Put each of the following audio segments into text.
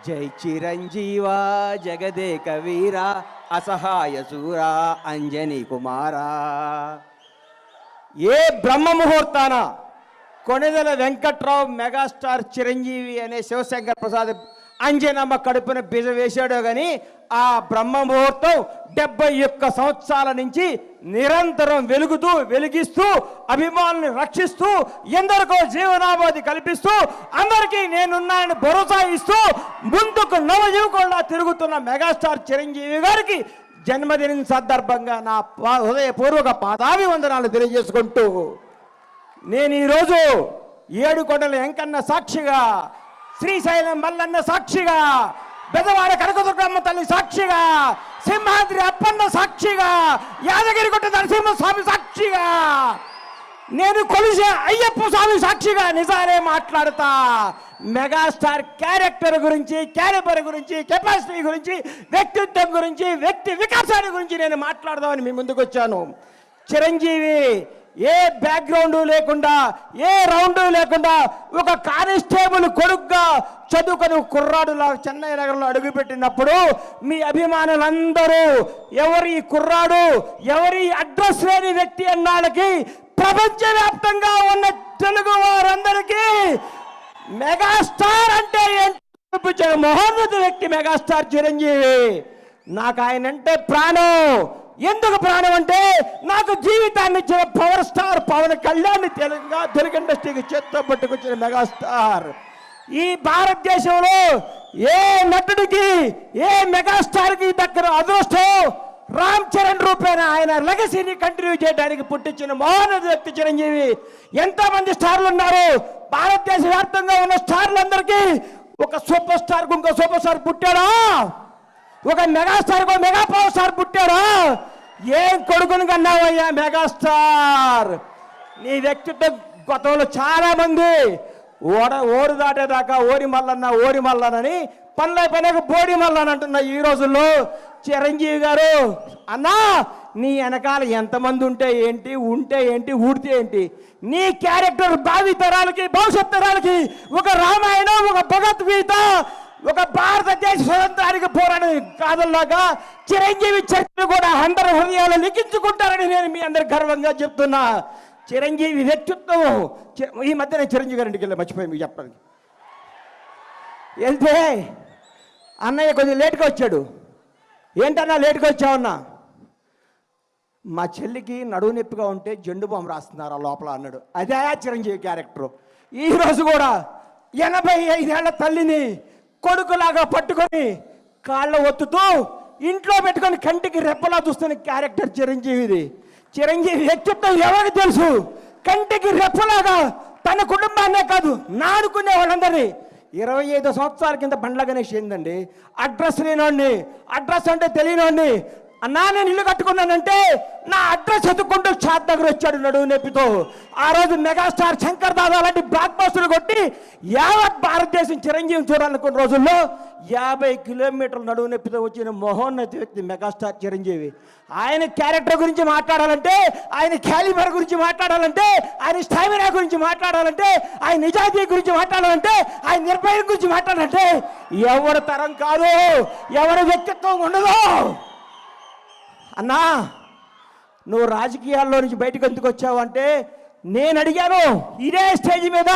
జై చిరంజీవా జగదేక వీరా అసహాయ సూరా అంజనీ కుమారా. ఏ బ్రహ్మ ముహూర్తాన కొణిదెల వెంకట్రావు మెగాస్టార్ చిరంజీవి అనే శివశంకర్ ప్రసాద్ అంజనమ్మ కడుపున బీజ వేశాడో కానీ ఆ బ్రహ్మ ముహూర్తం 71 సంవత్సరాల నుంచి నిరంతరం వెలిగిస్తూ అభిమానుల్ని రక్షిస్తూ ఎందరికో జీవనాభాది కల్పిస్తూ అందరికీ నేనున్నానని భరోసా ఇస్తూ ముందుకు నవజీవకుల్లా తిరుగుతున్న మెగాస్టార్ చిరంజీవి గారికి జన్మదినం సందర్భంగా నా హృదయపూర్వక పాదాభివందనాలు తెలియజేసుకుంటూ నేను ఈరోజు ఏడుకొండల వెంకన్న సాక్షిగా, శ్రీశైలం మల్లన్న సాక్షిగా, బెదవాడ కనకదుర్గమ్మ తల్లి సాక్షిగా, సింహాద్రి అప్పన్న సాక్షిగా, యాదగిరిగుట్ట నరసింహస్వామి సాక్షిగా, నేను కొలిసే అయ్యప్ప స్వామి సాక్షిగా నిజాలే మాట్లాడతా. మెగాస్టార్ క్యారెక్టర్ గురించి, క్యాలిబర్ గురించి, కెపాసిటీ గురించి, వ్యక్తిత్వం గురించి, వ్యక్తి వికాసాన్ని గురించి నేను మాట్లాడదామని మీ ముందుకు వచ్చాను. చిరంజీవి ఏ బ్యాక్గ్రౌండ్ లేకుండా, ఏ రౌండ్ లేకుండా ఒక కానిస్టేబుల్ కొడుకుగా చదువుకొని కుర్రాడులా చెన్నై నగరంలో అడుగుపెట్టినప్పుడు మీ అభిమానులందరూ ఎవరి కుర్రాడు, ఎవరి అడ్రస్ లేని వ్యక్తి అన్నాళ్ళకి ప్రపంచవ్యాప్తంగా ఉన్న తెలుగు వారందరికీ మెగాస్టార్ అంటే ఏంటో మహోన్నత వ్యక్తి మెగాస్టార్ చిరంజీవి. నాకు ఆయన అంటే ప్రాణం. ఎందుకు ప్రాణం అంటే నాకు జీవితాన్ని ఇచ్చిన పవర్ స్టార్ పవన్ కళ్యాణ్ తెలుగు ఇండస్ట్రీకి చేత్తో పట్టుకొచ్చిన మెగాస్టార్. ఈ భారతదేశంలో ఏ నటుడికి, ఏ మెగాస్టార్కి దగ్గర అదృష్టం రామ్ చరణ్ రూపేణ ఆయన లెగసీని కంటిన్యూ చేయడానికి పుట్టించిన మహోన్నత వ్యక్తి చిరంజీవి. ఎంతోమంది స్టార్లు ఉన్నారు. భారతదేశ వ్యాప్తంగా ఉన్న స్టార్లందరికీ ఒక సూపర్ స్టార్కు ఇంకో సూపర్ స్టార్ పుట్టాడా? ఒక మెగాస్టార్కు మెగా పవర్ స్టార్ పుట్టాడా? ఏం కొడుకుని కన్నావయ్యా మెగాస్టార్? నీ వ్యక్తిత్వం గతంలో చాలా మంది ఓరు దాటేదాకా ఓరి మల్లనని పనులకు బోడి మల్లన్ అంటున్న ఈ రోజుల్లో చిరంజీవి గారు అన్నా నీ వెనకాల ఎంతమంది ఉంటే ఏంటి, ఊడితే ఏంటి? నీ క్యారెక్టర్ భావి తరాలకి, భవిష్యత్ తరాలకి ఒక రామాయణం, ఒక భగవద్గీత, ఒక భారతదేశ స్వతంత్రానికి పోరాడే కాదల్లాగా చిరంజీవి చరిత్ర కూడా అందరి హృదయాలు లిఖించుకుంటారని నేను మీ అందరికి గర్వంగా చెప్తున్నా. చిరంజీవి వ్యక్తిత్వం. ఈ మధ్య నేను చిరంజీవి గారింటికి వెళ్ళి మర్చిపోయి మీకు చెప్పడానికి వెళ్తే అన్నయ్య కొంచెం లేట్గా వచ్చాడు. ఏంటన్నా లేట్గా వచ్చావన్నా? మా చెల్లికి నడువు నొప్పిగా ఉంటే జెండు బాంబు రాస్తున్నారు ఆ లోపల అన్నాడు. అదే చిరంజీవి క్యారెక్టరు. ఈరోజు కూడా 85 ఏళ్ల తల్లిని కొడుకులాగా పట్టుకొని కాళ్ళ ఒత్తుతూ ఇంట్లో పెట్టుకొని కంటికి రెప్పలా చూస్తున్న క్యారెక్టర్ చిరంజీవిది. చిరంజీవి వ్యక్తిత్వం ఎవరికి తెలుసు? కంటికి రెప్పలాగా తన కుటుంబాన్నే కాదు నానుకునే వాళ్ళందరినీ. 25 సంవత్సరాల కింద బండ్ల గణేష్ ఏందండి అడ్రస్ లేనోడిని, అడ్రస్ అంటే తెలియనోడిని. అన్నా నేను ఇల్లు కట్టుకున్నానంటే నా అడ్రస్ ఎత్తుకుంటూ చాట్ దగ్గర వచ్చాడు నడువు నొప్పితో. ఆ రోజు మెగాస్టార్ శంకర్ దాదా లాంటి బ్లాక్ బస్టర్లు కొట్టి యావత్ భారతదేశం చిరంజీవి చూడాలనుకున్న రోజుల్లో 50 కిలోమీటర్ల నడువు నొప్పితో వచ్చిన మహోన్నత వ్యక్తి మెగాస్టార్ చిరంజీవి. ఆయన క్యారెక్టర్ గురించి మాట్లాడాలంటే, ఆయన క్యాలిబర్ గురించి మాట్లాడాలంటే, ఆయన స్టామినా గురించి మాట్లాడాలంటే, ఆయన నిజాయితీ గురించి మాట్లాడాలంటే, ఆయన నిర్భయం గురించి మాట్లాడాలంటే ఎవరి తరం కాదు, ఎవరి వ్యక్తిత్వం ఉండదు. అన్నా నువ్వు రాజకీయాల్లో నుంచి బయటకు ఎందుకు వచ్చావు అంటే నేను అడిగాను. ఇదే స్టేజ్ మీద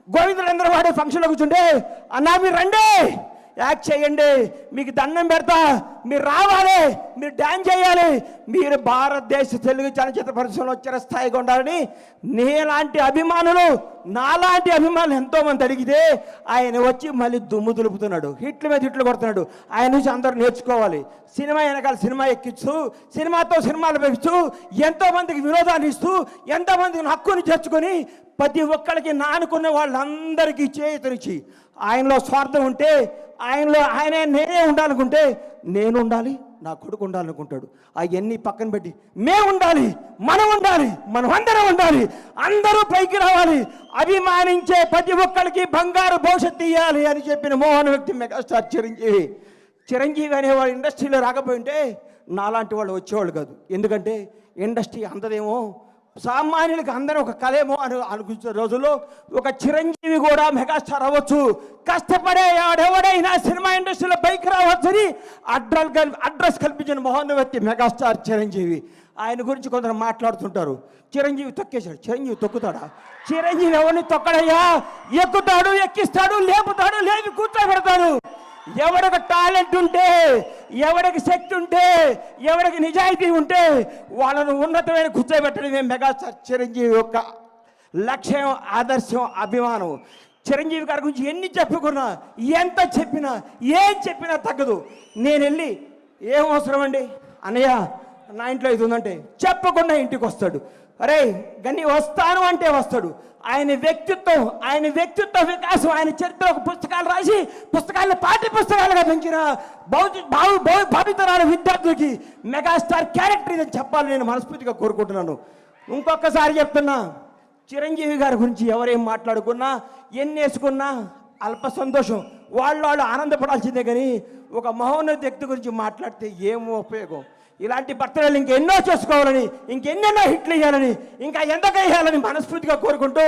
గోవిందులందరూ వాడే ఫంక్షన్లో కూర్చుంటే అన్నా మీరు రండి, యాక్ట్ చేయండి, మీకు దండం పెడతా, మీరు రావాలి, మీరు డ్యాన్స్ చేయాలి, మీరు భారతదేశ తెలుగు చలనచిత్ర పరిశ్రమలో వచ్చిన స్థాయిగా ఉండాలని నీలాంటి అభిమానులు, నాలాంటి అభిమానులు ఎంతోమంది అడిగితే ఆయన వచ్చి మళ్ళీ దుమ్ము దులుపుతున్నాడు, హిట్ల మీద హిట్లు కొడుతున్నాడు. ఆయన నుంచి అందరూ నేర్చుకోవాలి. సినిమా వెనకాల సినిమా ఎక్కిస్తూ, సినిమాతో సినిమాలు పెంచుతూ, ఎంతోమందికి వినోదాన్ని ఇస్తూ, ఎంతోమందికి హక్కుని చేర్చుకొని ప్రతి ఒక్కరికి నానుకున్న వాళ్ళందరికీ చేతునిచ్చి ఆయనలో స్వార్థం ఉంటే ఆయనే నేనే ఉండాలనుకుంటే నేను ఉండాలి, నా కొడుకు ఉండాలనుకుంటాడు. అవన్నీ పక్కన పెట్టి మేము ఉండాలి, మనం ఉండాలి, మనం అందరం ఉండాలి, అందరూ పైకి రావాలి, అభిమానించే ప్రతి ఒక్కరికి బంగారు భవిష్యత్తు ఇవ్వాలి అని చెప్పిన మోహన వ్యక్తి మెగాస్టార్ చిరంజీవి. చిరంజీవి అనేవాడు ఇండస్ట్రీలో రాకపోయింటే నాలాంటి వాళ్ళు వచ్చేవాళ్ళు కాదు. ఎందుకంటే ఇండస్ట్రీ అందదేమో సామాన్యులకి అందరూ ఒక కలేమో అని అనుకుంటున్న రోజుల్లో ఒక చిరంజీవి కూడా మెగాస్టార్ అవ్వచ్చు, కష్టపడే ఎవడైనా సినిమా ఇండస్ట్రీలో పైకి రావచ్చని అడ్రస్ కల్పించిన మహోన్నత వ్యక్తి మెగాస్టార్ చిరంజీవి. ఆయన గురించి కొందరు మాట్లాడుతుంటారు, చిరంజీవి తొక్కేశాడు. చిరంజీవి తొక్కుతాడా? చిరంజీవి ఎవరిని తొక్కడయ్యా? ఎక్కుతాడు, ఎక్కిస్తాడు, లేపుతాడు, లేపి కూర్చోబెడతాడు. ఎవరికి టాలెంట్ ఉంటే, ఎవరికి శక్తి ఉంటే, ఎవరికి నిజాయితీ ఉంటే వాళ్ళను ఉన్నతమైన కూర్చోబెట్టడమే మెగాస్టార్ చిరంజీవి యొక్క లక్ష్యం, ఆదర్శం, అభిమానం. చిరంజీవి గారి గురించి ఎన్ని చెప్పుకున్నా, ఎంత చెప్పినా, ఏం చెప్పినా తగ్గదు. నేను వెళ్ళి ఏం అవసరం అండి అన్నయ్య నా ఇంట్లో ఇది ఉందంటే చెప్పకుండా ఇంటికి వస్తాడు. అరే గని వస్తాను అంటే వస్తాడు. ఆయన వ్యక్తిత్వ వికాసం, ఆయన చరిత్ర పుస్తకాలు రాసి పుస్తకాలను పాఠ్య పుస్తకాలుగా పెంచిన భావితరాల విద్యార్థులకి మెగాస్టార్ క్యారెక్టర్ ఇదని చెప్పాలని నేను మనస్ఫూర్తిగా కోరుకుంటున్నాను. ఇంకొకసారి చెప్తున్నా, చిరంజీవి గారి గురించి ఎవరేం మాట్లాడుకున్నా, ఎన్ని వేసుకున్నా అల్ప సంతోషం, వాళ్ళు ఆనందపడాల్సిందే. కానీ ఒక మహోన్నత వ్యక్తి గురించి మాట్లాడితే ఏమో ఉపయోగం? ఇలాంటి బర్త్డేలు ఇంకెన్నో చేసుకోవాలని, ఇంకెన్నెన్నో హిట్లు ఇవ్వాలని, ఇంకా ఎంతగా వేయాలని మనస్ఫూర్తిగా కోరుకుంటూ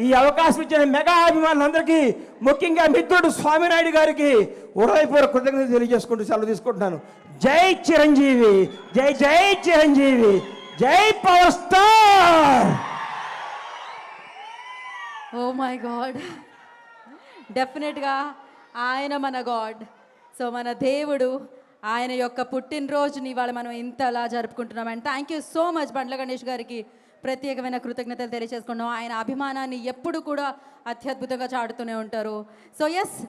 ఈ అవకాశం ఇచ్చిన మెగా అభిమానులందరికీ, ముఖ్యంగా మిత్రుడు స్వామినాయుడు గారికి హృదయపూర్వక కృతజ్ఞతలు తెలియజేసుకుంటూ సెలవు తీసుకుంటున్నాను. జై చిరంజీవి, జై జై చిరంజీవి, జై power star. Oh my god, definitely ఆయన మన గాడ్. సో మన దేవుడు, ఆయన యొక్క పుట్టినరోజుని ఇవాళ మనం ఇంతలా జరుపుకుంటున్నాం. And thank you so much Bandla Ganesh గారికి ప్రత్యేకమైన కృతజ్ఞతలు తెలియజేసుకున్నాం. ఆయన అభిమానాన్ని ఎప్పుడు కూడా అత్యద్భుతంగా చాటుతూనే ఉంటారు. So yes.